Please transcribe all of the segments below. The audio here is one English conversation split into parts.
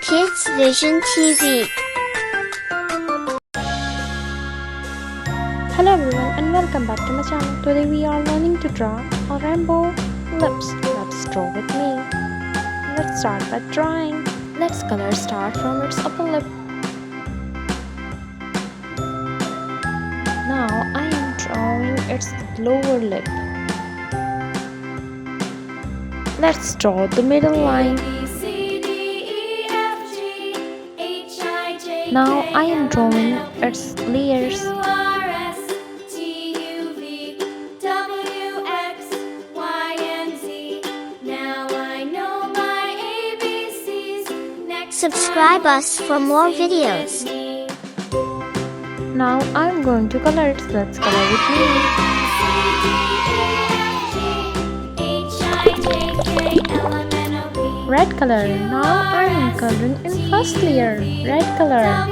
Kids Vision TV. Hello everyone and welcome back to my channel. Today we are learning to draw a rainbow lips. Let's draw with me. Let's start by drawing. Let's color start from its upper lip. Now I am drawing its lower lip. Let's draw the middle line. Now I am drawing its layers. Subscribe us for more videos. Now I'm going to color it. Let's color with me. Red color. Now I am coloring in first layer. Red color.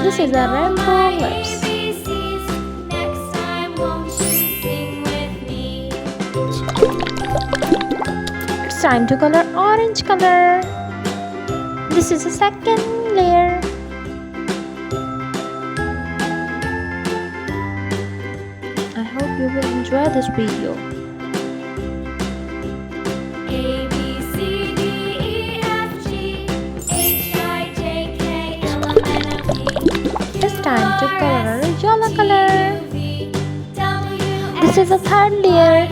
This is a rainbow lips. It's time to color orange color. This is the second layer. I hope you will enjoy this video. It's time to color yellow color. This is the third layer.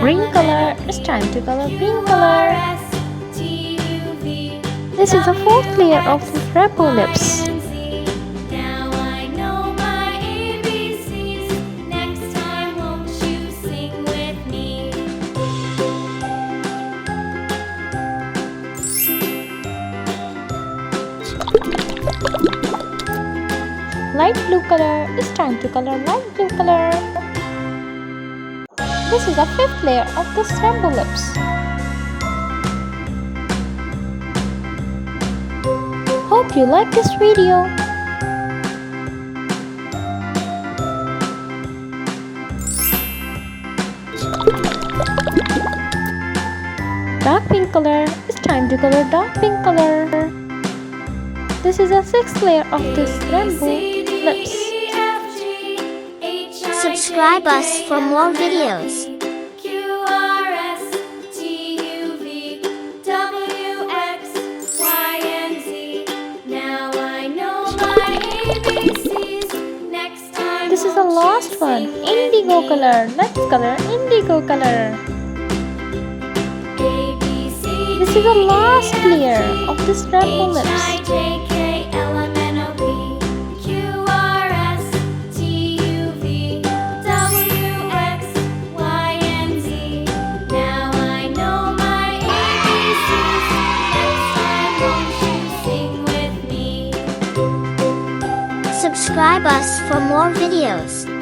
Green color. It's time to color green color. This is the fourth layer of the rainbow lips. Light blue color. It's time to color light blue color. This is the fifth layer of this rainbow lips. Hope you like this video. Dark pink color. It's time to color dark pink color. This is the sixth layer of this rainbow lips. Subscribe us for more videos. This is the last one, indigo color. Let's color indigo color. This is the last layer of this rainbow lips. Subscribe us for more videos.